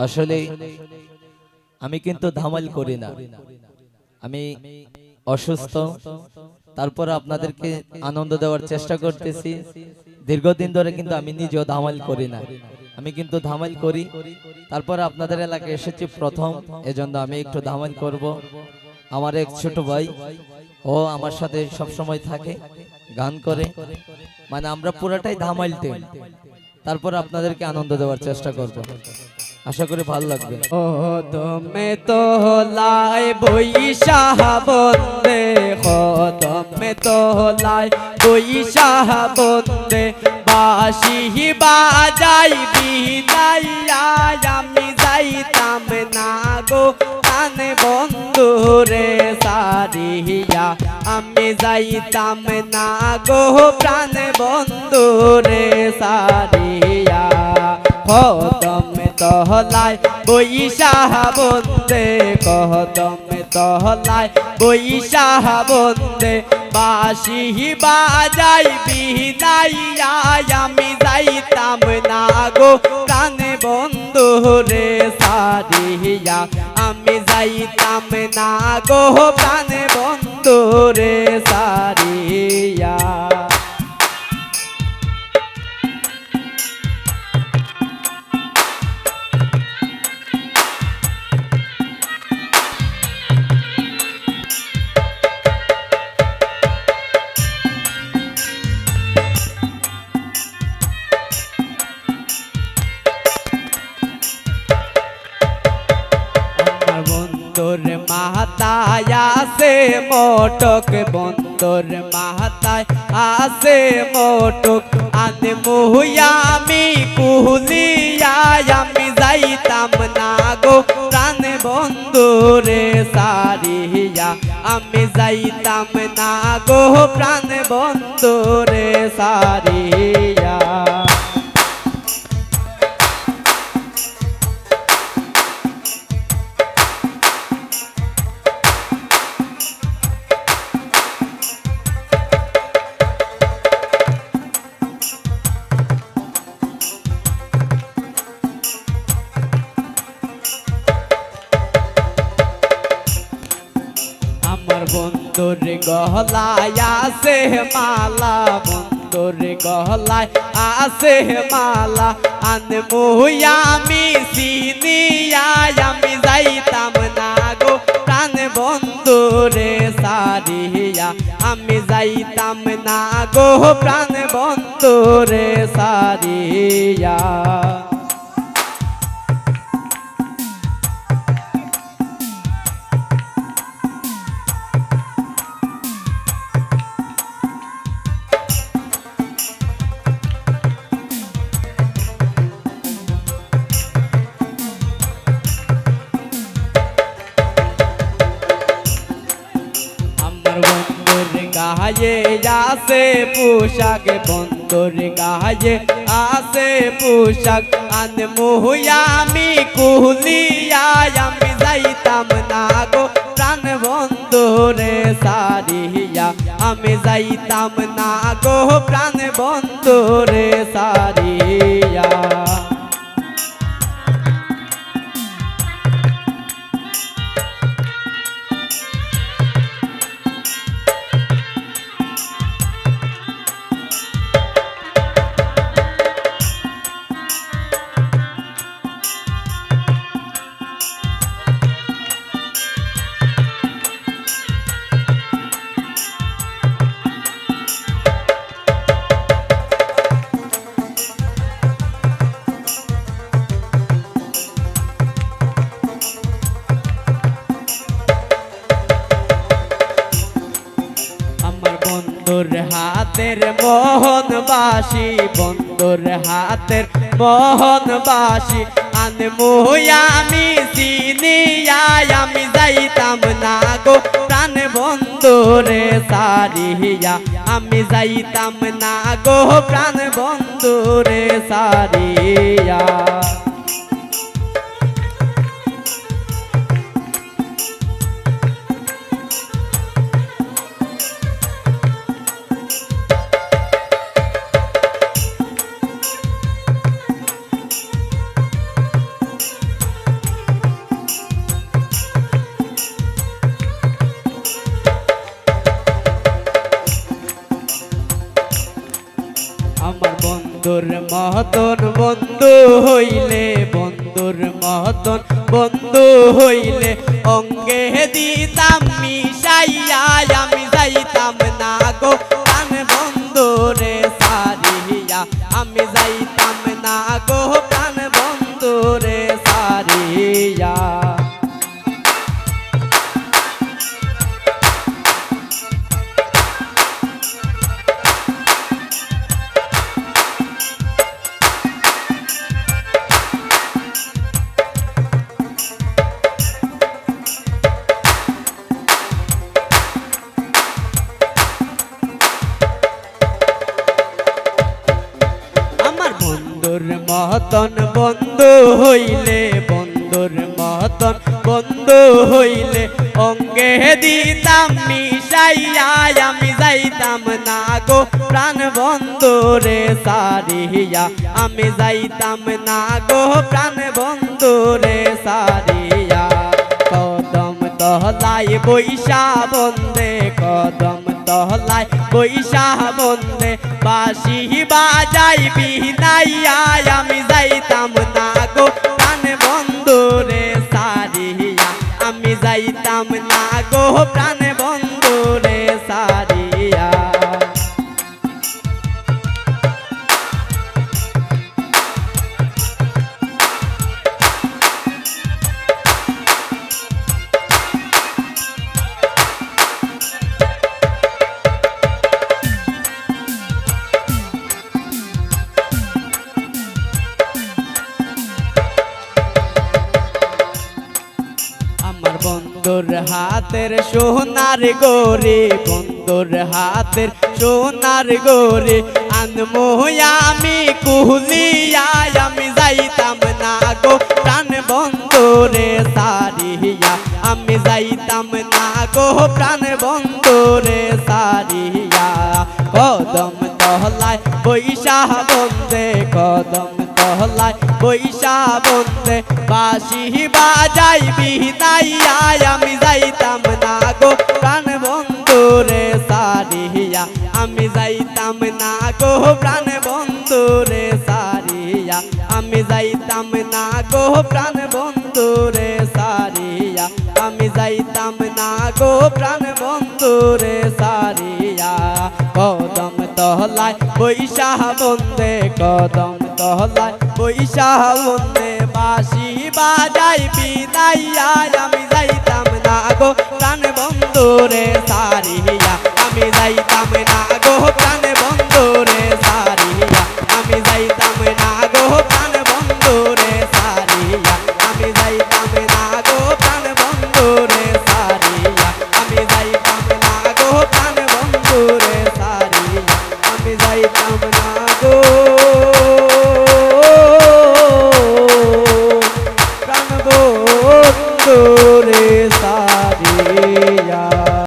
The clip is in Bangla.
আসলে আমি কিন্তু ধামাল করি না, আমি অসুস্থ। তারপর আপনাদেরকে আনন্দ দেওয়ার চেষ্টা করতেছি। দীর্ঘদিন ধরে কিন্তু আমি নিজেও ধামাল করি না, আমি কিন্তু ধামাল করি। তারপর আপনাদের এলাকায় এসেছি প্রথম, এজন্য আমি একটু ধামাল করব। আমার এক ছোট ভাই, ও আমার সাথে সব সময় থাকে, গান করে, মানে আমরা পুরাটাই ধামাল টিম। তারপর আপনাদেরকে আনন্দ দেওয়ার চেষ্টা করব, আশা করি ভালো লাগবে। ও তুমি তো লাই বৈশাহ বন্দে, তুমি তো লাই বৈশাহ বন্দে, বাঁশি বাজাই বিদাইয়া আমি যাইতাম না গো প্রাণ বন্ধু রে সারিয়া, আমি যাইতাম না গো প্রাণ বন্ধু রে সারিয়া। কদম তহলায় বৈশাহ বন্দে, কদম তহলায় বৈশাহ বন্দে, বাঁশি বাজাই বিদাইয়া আমি যাইতাম না গো প্রাণ বন্ধু রে সারিয়া, আমি যাইতাম না গো প্রাণ বন্ধু রে সারিয়া। বন্দর মাহাতায় আসে মোটক, বন্দর মাহাতায় আসে মোটক, আনে মুহুয়ামি কুহুলিয়া আমি যাইতাম না গো প্রাণ বন্ধু রে সারিয়া, আমি যাইতাম না গো প্রাণ বন্ধু রে সারিয়া। আমার বন্ধুর গহলায় আছে মালা, বন্ধুর গহলায় আছে মালা, আনমু আমি সিনিয়া আমি যাইতাম না গো প্রাণ বন্ধু রে সারিয়া, আমি যাইতাম না গো প্রাণ বন্ধু রে সারিয়া। বন্ধুর গায়ে আসে পোশাক, বন্ধুর গায়ে আসে পোশাক, আনমু আমি কুহুলিয়া আমি যাইতাম না গো প্রাণ বন্ধু রে সারিয়া, আমি যাইতাম না গো প্রাণ বন্ধু রে সারিয়া। বন্ধুর হাতের মোহন বাসি, বন্ধুর হাতের মোহন বাসি, আনমু আমি সিনিয়া আমি যাইতাম না গো প্রাণ বন্ধু রে সারিয়া, আমি যাইতাম না গো প্রাণ বন্ধু রে সারিয়া। মতন বন্ধু হইলে, বন্ধুর মতন বন্ধু হইলে অঙ্গে দিতাম মিশাইয়া আমি যাইতাম না গো প্রাণ বন্ধুরে সারিয়া, আমি যাইতাম না গো প্রাণ বন্ধুরে সারিয়া। বন্ধুর মতন বন্ধু হইলে, বন্ধুর মতন বন্ধু হইলে অঙ্গে দিতাম মিশাইয়া আমি যাইতাম না গো প্রাণ বন্ধুরে সারিয়া, আমি যাইতাম না গো প্রাণ বন্ধুরে সারিয়া। কদম তহলাই বৈশা বন্দে, কদম তহলাই বৈশা বন্দে বাঁশি বাজাই বিনাইয়া আমি যাইতাম না গো প্রাণ বন্ধুরে সারিয়া, আমি যাইতাম না গো প্রাণ বন্ধুরে সারিয়া। আমার বন্ধুর হাতের সোনার গড়ি, বন্ধুর হাতের সোনার গড়ি আনমো আমি কুলিয়া, আমি যাইতাম না গো প্রাণ বন্ধুরে সারিয়া, আমি যাইতাম না গো প্রাণ বন্ধুরে সারিয়া। কদম তহলায় বৈশা বন্দে, কদম তহলায় বৈশা বন্দে বাঁশি বাজাই বিনাইয়া আমি যাইতাম না গো প্রাণ বন্ধুরে সারিয়া, আমি যাইতাম না গো প্রাণ বন্ধুরে সারিয়া, আমি যাইতাম না গো প্রাণ বন্ধুরে সারিয়া, আমি যাইতাম না গো প্রাণ বন্ধুরে সারিয়া। কদম তহলায় বৈশা বন্দে, কদম তহলায় বৈশা বন্দে বাঁশি বাজাই বিনাইয়া আমি যাইতাম না গো প্রাণ বন্ধুরে সারিয়া, আমি যাইতাম না গো প্রাণ